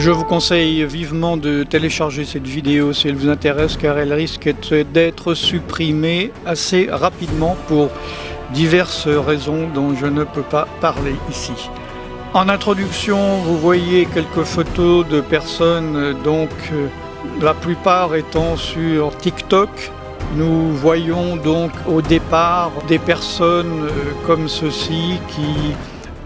Je vous conseille vivement de télécharger cette vidéo si elle vous intéresse, car elle risque d'être supprimée assez rapidement pour diverses raisons dont je ne peux pas parler ici. En introduction, vous voyez quelques photos de personnes, la plupart étant sur TikTok. Nous voyons donc au départ des personnes comme ceci qui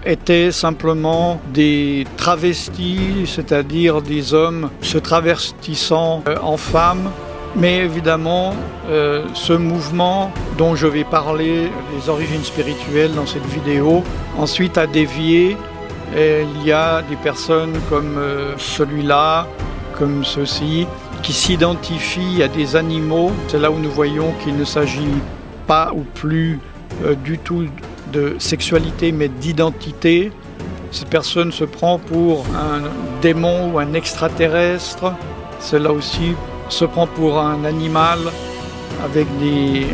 étaient simplement des travestis, c'est-à-dire des hommes se travestissant en femmes. Mais évidemment, ce mouvement dont je vais parler, les origines spirituelles dans cette vidéo, ensuite a dévié. Et il y a des personnes comme celui-là, comme ceci, qui s'identifient à des animaux. C'est là où nous voyons qu'il ne s'agit pas ou plus du tout de sexualité, mais d'identité. Cette personne se prend pour un démon ou un extraterrestre. Celle-là aussi se prend pour un animal avec des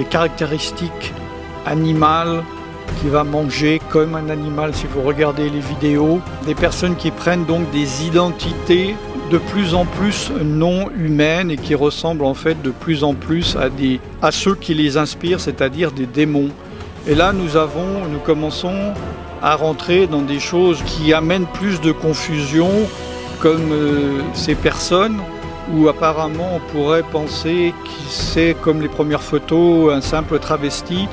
caractéristiques animales qui va manger comme un animal si vous regardez les vidéos. Des personnes qui prennent donc des identités de plus en plus non humaines et qui ressemblent en fait de plus en plus à ceux qui les inspirent, c'est-à-dire des démons. Et là, nous commençons à rentrer dans des choses qui amènent plus de confusion, comme ces personnes, où apparemment on pourrait penser que c'est comme les premières photos, un simple travesti,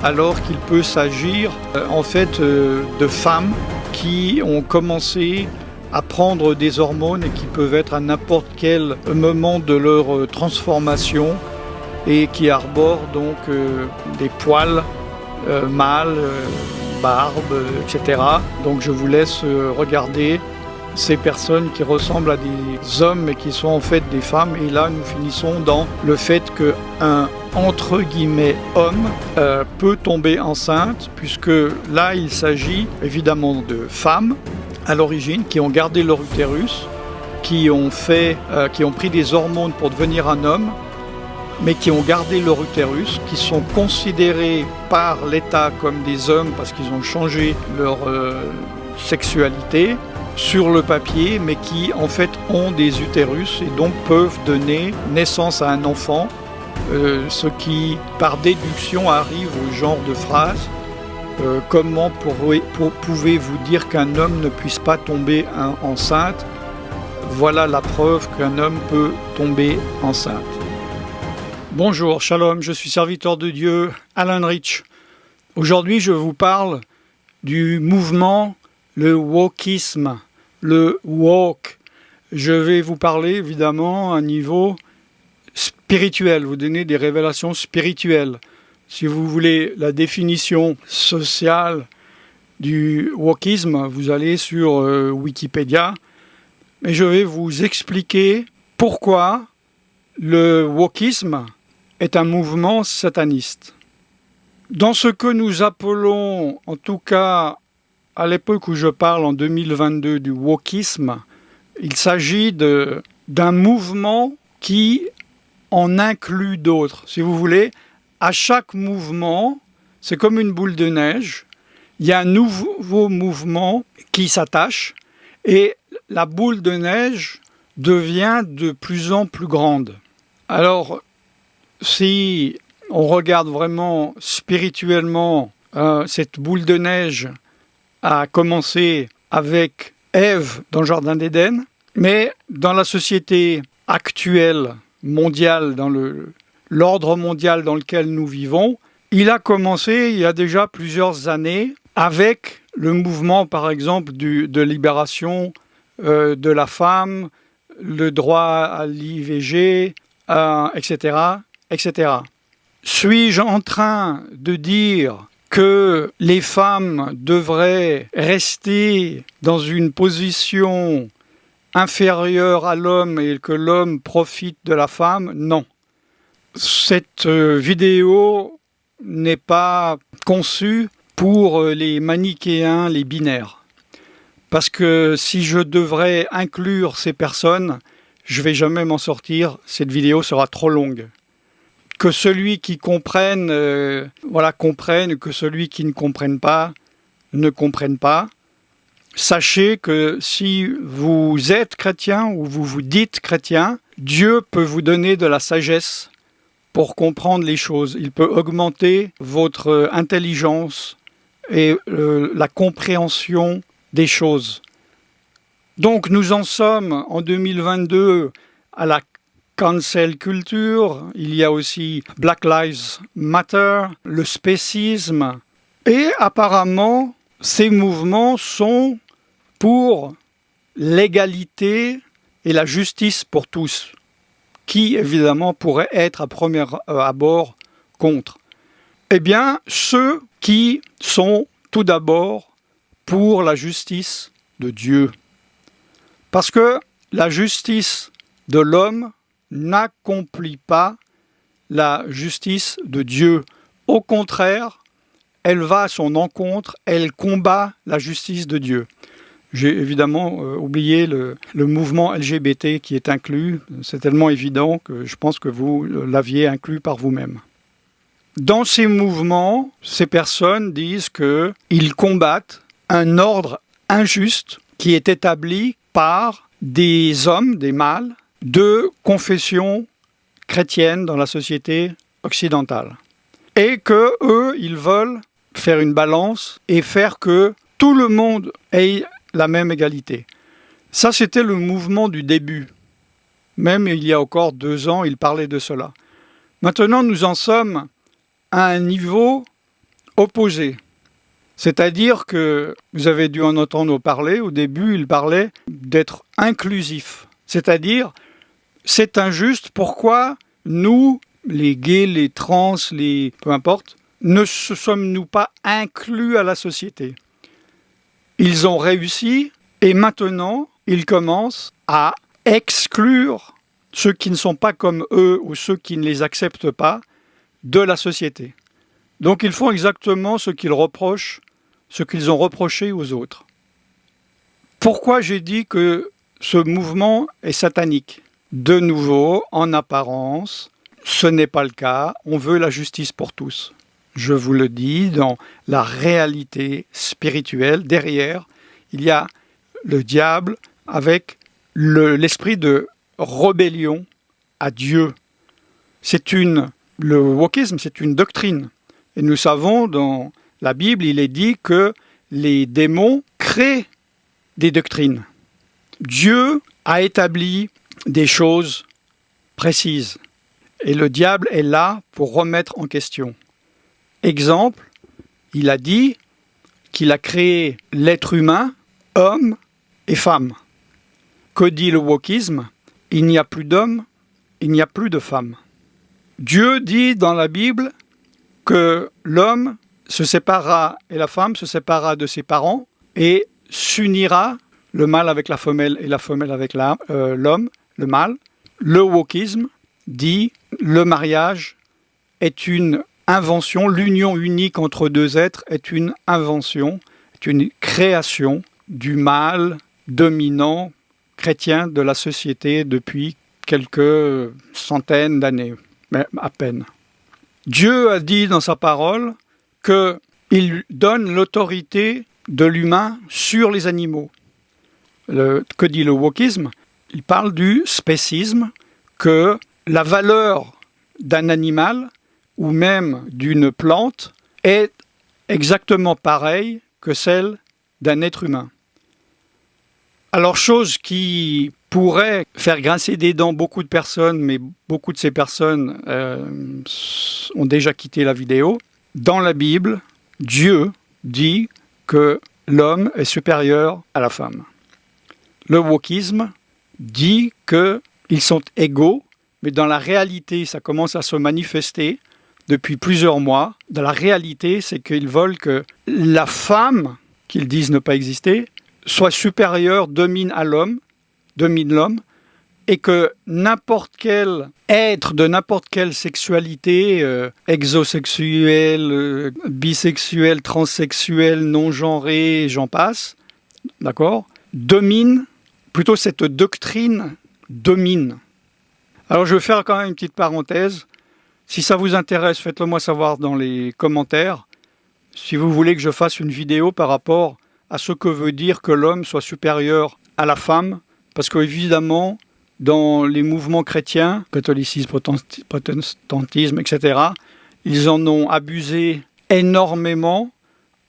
alors qu'il peut s'agir en fait de femmes qui ont commencé à prendre des hormones et qui peuvent être à n'importe quel moment de leur transformation et qui arborent donc des poils mâles, barbe, etc. Donc je vous laisse regarder ces personnes qui ressemblent à des hommes mais qui sont en fait des femmes. Et là nous finissons dans le fait qu'un entre guillemets homme peut tomber enceinte, puisque là il s'agit évidemment de femmes à l'origine qui ont gardé leur utérus, qui ont pris des hormones pour devenir un homme, mais qui ont gardé leur utérus, qui sont considérés par l'État comme des hommes parce qu'ils ont changé leur sexualité sur le papier, mais qui en fait ont des utérus et donc peuvent donner naissance à un enfant, ce qui par déduction arrive au genre de phrase comment pouvez-vous dire qu'un homme ne puisse pas tomber enceinte? Voilà la preuve qu'un homme peut tomber enceinte. Bonjour, shalom, je suis serviteur de Dieu, Alan Rich. Aujourd'hui, je vous parle du mouvement, le wokisme, le woke. Je vais vous parler évidemment à un niveau spirituel, vous donner des révélations spirituelles. Si vous voulez la définition sociale du wokisme, vous allez sur Wikipédia. Et je vais vous expliquer pourquoi le wokisme est un mouvement sataniste. Dans ce que nous appelons, en tout cas à l'époque où je parle en 2022 du wokisme, il s'agit d'un mouvement qui en inclut d'autres. Si vous voulez, à chaque mouvement, c'est comme une boule de neige, il y a un nouveau mouvement qui s'attache et la boule de neige devient de plus en plus grande. Alors, si on regarde vraiment spirituellement, cette boule de neige a commencé avec Ève dans le jardin d'Éden, mais dans la société actuelle, mondiale, dans l'ordre mondial dans lequel nous vivons, il a commencé il y a déjà plusieurs années avec le mouvement, par exemple, de libération de la femme, le droit à l'IVG, etc., etc. Suis-je en train de dire que les femmes devraient rester dans une position inférieure à l'homme et que l'homme profite de la femme? Non. Cette vidéo n'est pas conçue pour les manichéens, les binaires. Parce que si je devrais inclure ces personnes, je ne vais jamais m'en sortir, cette vidéo sera trop longue. Que celui qui comprenne, comprenne, que celui qui ne comprenne pas, ne comprenne pas. sachez que si vous êtes chrétien ou vous vous dites chrétien, Dieu peut vous donner de la sagesse pour comprendre les choses. Il peut augmenter votre intelligence et la compréhension des choses. Donc nous en sommes en 2022 à la cancel culture, il y a aussi Black Lives Matter, le spécisme, et apparemment ces mouvements sont pour l'égalité et la justice pour tous, qui évidemment pourrait être à premier abord contre. Eh bien, ceux qui sont tout d'abord pour la justice de Dieu. Parce que la justice de l'homme n'accomplit pas la justice de Dieu. Au contraire, elle va à son encontre, elle combat la justice de Dieu. J'ai évidemment oublié le mouvement LGBT qui est inclus. C'est tellement évident que je pense que vous l'aviez inclus par vous-même. Dans ces mouvements, ces personnes disent qu'ils combattent un ordre injuste qui est établi par des hommes, des mâles, de confession chrétienne dans la société occidentale. Et que eux, ils veulent faire une balance et faire que tout le monde ait la même égalité. Ça, c'était le mouvement du début. Même il y a encore 2 ans, ils parlaient de cela. Maintenant, nous en sommes à un niveau opposé. C'est-à-dire que vous avez dû en entendre parler. Au début, il parlait d'être inclusif. C'est-à-dire, c'est injuste. Pourquoi nous, les gays, les trans, peu importe, ne sommes-nous pas inclus à la société? Ils ont réussi et maintenant, ils commencent à exclure ceux qui ne sont pas comme eux ou ceux qui ne les acceptent pas de la société. Donc ils font exactement ce qu'ils reprochent, ce qu'ils ont reproché aux autres. Pourquoi j'ai dit que ce mouvement est satanique? De nouveau, en apparence, ce n'est pas le cas. On veut la justice pour tous. Je vous le dis, dans la réalité spirituelle, derrière, il y a le diable avec l'esprit de rébellion à Dieu. Le wokisme, c'est une doctrine. Et nous savons, dans la Bible, il est dit que les démons créent des doctrines. Dieu a établi des choses précises. Et le diable est là pour remettre en question. Exemple, il a dit qu'il a créé l'être humain, homme et femme. Que dit le wokisme? Il n'y a plus d'hommes, il n'y a plus de femmes. Dieu dit dans la Bible que l'homme se séparera et la femme se séparera de ses parents et s'unira, le mâle avec la femelle et la femelle avec l'homme, le mâle. Le wokisme dit le mariage est une invention, l'union unique entre 2 êtres est une invention, est une création du mâle dominant chrétien de la société depuis quelques centaines d'années, mais à peine. Dieu a dit dans sa parole qu'il donne l'autorité de l'humain sur les animaux. Que dit le wokisme? Il parle du spécisme, que la valeur d'un animal ou même d'une plante est exactement pareille que celle d'un être humain. Alors, chose qui pourrait faire grincer des dents beaucoup de personnes, mais beaucoup de ces personnes ont déjà quitté la vidéo. Dans la Bible, Dieu dit que l'homme est supérieur à la femme. Le wokisme dit qu'ils sont égaux, mais dans la réalité, ça commence à se manifester depuis plusieurs mois. Dans la réalité, c'est qu'ils veulent que la femme, qu'ils disent ne pas exister, soit supérieure, domine l'homme, et que n'importe quel être de n'importe quelle sexualité, exosexuel, bisexuel, transsexuel, non-genré, j'en passe, d'accord, domine, plutôt cette doctrine domine. Alors je vais faire quand même une petite parenthèse. Si ça vous intéresse, faites-le moi savoir dans les commentaires. Si vous voulez que je fasse une vidéo par rapport à ce que veut dire que l'homme soit supérieur à la femme, parce qu'évidemment, dans les mouvements chrétiens, catholicisme, protestantisme, etc., ils en ont abusé énormément,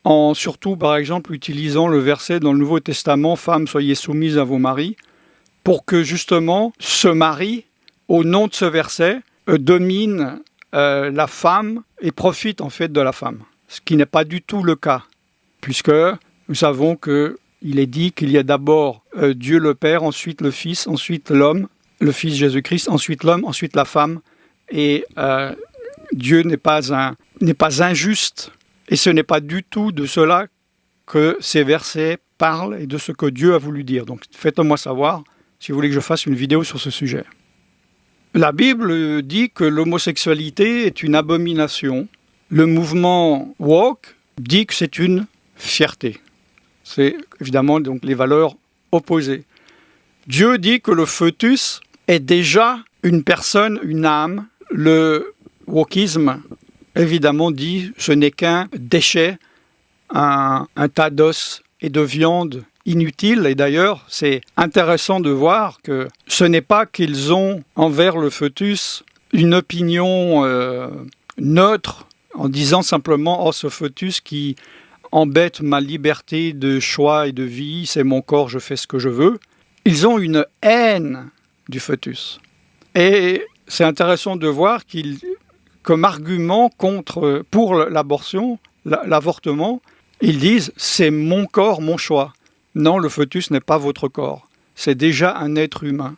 en surtout, par exemple, utilisant le verset dans le Nouveau Testament « Femmes, soyez soumises à vos maris », pour que justement ce mari, au nom de ce verset, domine la femme et profite en fait de la femme. Ce qui n'est pas du tout le cas, puisque nous savons qu'il est dit qu'il y a d'abord Dieu le Père, ensuite le Fils, ensuite l'homme, le Fils Jésus-Christ, ensuite l'homme, ensuite la femme. Et Dieu n'est pas injuste, et ce n'est pas du tout de cela que ces versets parlent et de ce que Dieu a voulu dire. Donc faites-moi savoir si vous voulez que je fasse une vidéo sur ce sujet. La Bible dit que l'homosexualité est une abomination. Le mouvement woke dit que c'est une fierté. C'est évidemment donc les valeurs opposées. Dieu dit que le fœtus est déjà une personne, une âme. Le wokisme, évidemment, dit ce n'est qu'un déchet, un tas d'os et de viande inutile. Et d'ailleurs, c'est intéressant de voir que ce n'est pas qu'ils ont envers le fœtus une opinion neutre en disant simplement « Oh, ce fœtus qui embête ma liberté de choix et de vie, c'est mon corps, je fais ce que je veux ». Ils ont une haine du fœtus. Et c'est intéressant de voir qu'ils, comme argument pour l'abortion, l'avortement, ils disent « c'est mon corps, mon choix ». Non, le fœtus n'est pas votre corps. C'est déjà un être humain.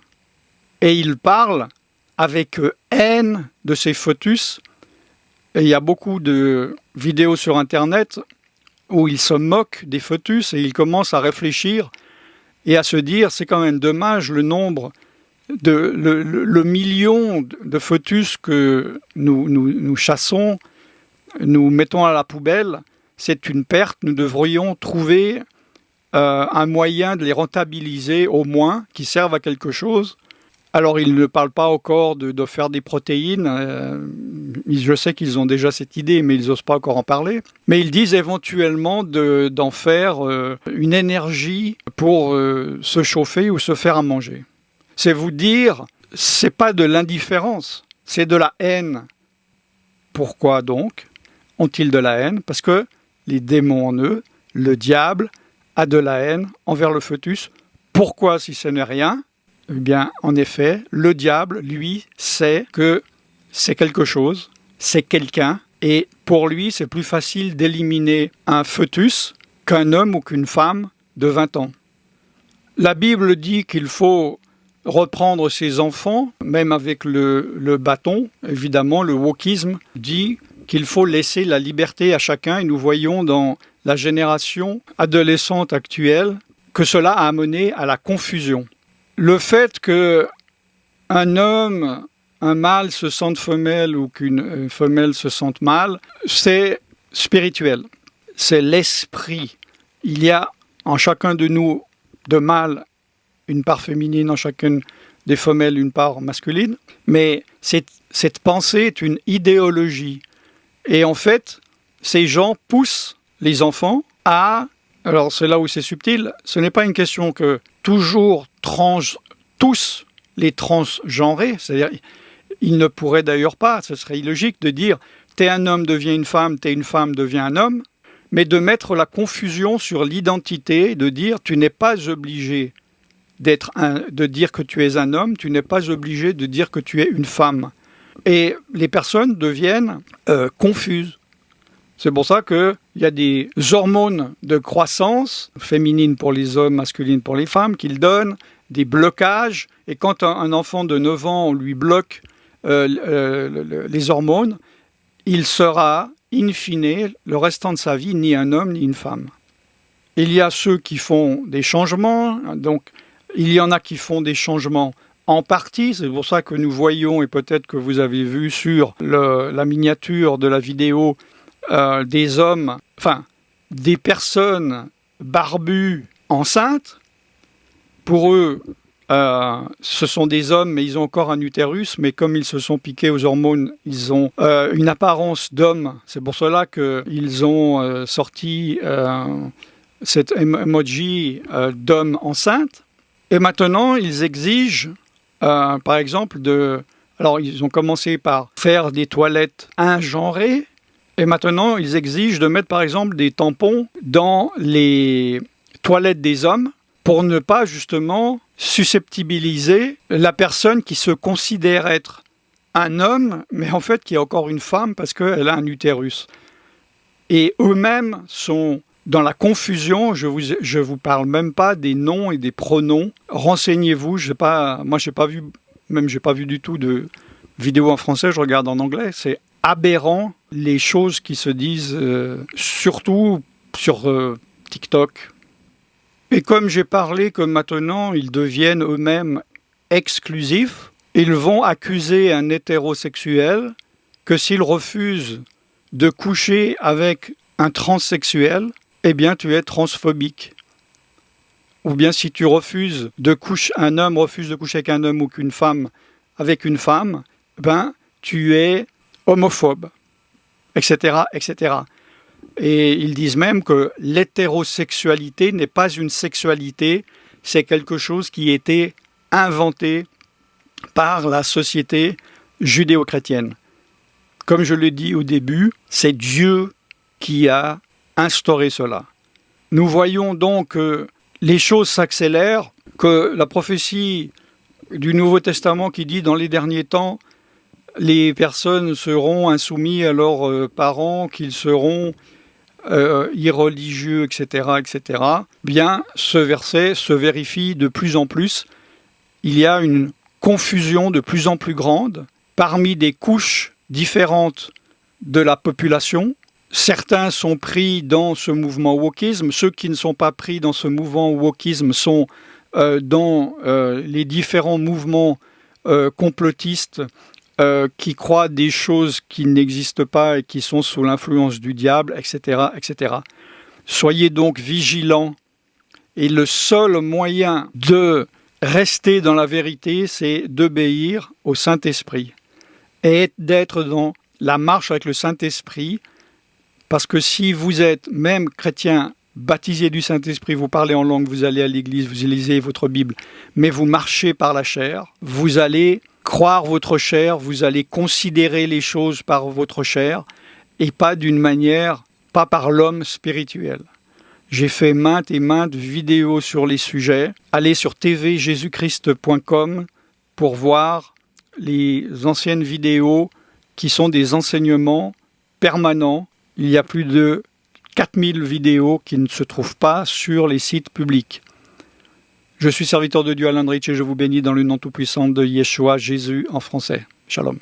Et ils parlent avec haine de ces fœtus. Et il y a beaucoup de vidéos sur Internet où ils se moquent des fœtus et ils commencent à réfléchir et à se dire c'est quand même dommage le nombre, le million de fœtus que nous chassons, nous mettons à la poubelle. C'est une perte. Nous devrions trouver un moyen de les rentabiliser au moins, qui servent à quelque chose. Alors, ils ne parlent pas encore de faire des protéines. Je sais qu'ils ont déjà cette idée, mais ils n'osent pas encore en parler. Mais ils disent éventuellement d'en faire une énergie pour se chauffer ou se faire à manger. C'est vous dire, c'est pas de l'indifférence, c'est de la haine. Pourquoi donc ont-ils de la haine? Parce que les démons en eux, le diable, a de la haine envers le fœtus. Pourquoi, si ce n'est rien? Eh bien, en effet, le diable, lui, sait que c'est quelque chose, c'est quelqu'un, et pour lui, c'est plus facile d'éliminer un fœtus qu'un homme ou qu'une femme de 20 ans. La Bible dit qu'il faut reprendre ses enfants, même avec le bâton. Évidemment, le wokisme dit qu'il faut laisser la liberté à chacun, et nous voyons dans la génération adolescente actuelle que cela a amené à la confusion. Le fait qu'un homme, un mâle se sente femelle ou qu'une femelle se sente mâle, c'est spirituel, c'est l'esprit. Il y a en chacun de nous, de mâles, une part féminine, en chacune des femelles, une part masculine, mais cette pensée est une idéologie. Et en fait, ces gens poussent les enfants à... Alors c'est là où c'est subtil, ce n'est pas une question que tous les transgenrés, c'est-à-dire ils ne pourraient d'ailleurs pas, ce serait illogique de dire t'es un homme, deviens une femme, t'es une femme, deviens un homme, mais de mettre la confusion sur l'identité, de dire tu n'es pas obligé de dire que tu es un homme, tu n'es pas obligé de dire que tu es une femme. Et les personnes deviennent confuses. C'est pour ça qu'il y a des hormones de croissance, féminines pour les hommes, masculines pour les femmes, qu'ils donnent, des blocages. Et quand un enfant de 9 ans, on lui bloque les hormones, il sera, in fine, le restant de sa vie, ni un homme, ni une femme. Il y a ceux qui font des changements, donc il y en a qui font des changements en partie, c'est pour ça que nous voyons, et peut-être que vous avez vu sur la miniature de la vidéo, des hommes, enfin, des personnes barbues enceintes. Pour eux, ce sont des hommes, mais ils ont encore un utérus, mais comme ils se sont piqués aux hormones, ils ont une apparence d'homme. C'est pour cela qu'ils ont sorti cet emoji d'homme enceinte. Et maintenant, ils exigent, par exemple, alors ils ont commencé par faire des toilettes ingenrées, et maintenant ils exigent de mettre par exemple des tampons dans les toilettes des hommes pour ne pas justement susceptibiliser la personne qui se considère être un homme, mais en fait qui est encore une femme parce qu'elle a un utérus. Et eux-mêmes sont dans la confusion. Je vous parle même pas des noms et des pronoms. Renseignez-vous. J'ai pas vu du tout de vidéos en français. Je regarde en anglais. C'est aberrant les choses qui se disent, surtout sur TikTok. Et comme j'ai parlé que maintenant ils deviennent eux-mêmes exclusifs, ils vont accuser un hétérosexuel que s'il refuse de coucher avec un transsexuel, eh bien tu es transphobique. Ou bien si tu refuses un homme refuse de coucher avec un homme ou qu'une femme avec une femme, ben tu es homophobe, etc., etc. Et ils disent même que l'hétérosexualité n'est pas une sexualité, c'est quelque chose qui a été inventé par la société judéo-chrétienne. Comme je l'ai dit au début, c'est Dieu qui a instauré cela. Nous voyons donc que les choses s'accélèrent, que la prophétie du Nouveau Testament qui dit dans les derniers temps, les personnes seront insoumises à leurs parents, qu'ils seront irreligieux, etc., etc. Bien, ce verset se vérifie de plus en plus. Il y a une confusion de plus en plus grande parmi des couches différentes de la population. Certains sont pris dans ce mouvement wokisme. Ceux qui ne sont pas pris dans ce mouvement wokisme sont dans les différents mouvements complotistes qui croient des choses qui n'existent pas et qui sont sous l'influence du diable, etc., etc. Soyez donc vigilants. Et le seul moyen de rester dans la vérité, c'est d'obéir au Saint-Esprit et d'être dans la marche avec le Saint-Esprit. Parce que si vous êtes même chrétien, baptisé du Saint-Esprit, vous parlez en langue, vous allez à l'église, vous lisez votre Bible, mais vous marchez par la chair, vous allez croire votre chair, vous allez considérer les choses par votre chair et pas d'une manière, pas par l'homme spirituel. J'ai fait maintes et maintes vidéos sur les sujets. Allez sur tvjesuschrist.com pour voir les anciennes vidéos qui sont des enseignements permanents. Il y a plus de 4000 vidéos qui ne se trouvent pas sur les sites publics. Je suis serviteur de Dieu Alain Drich et je vous bénis dans le nom tout-puissant de Yeshua, Jésus en français. Shalom.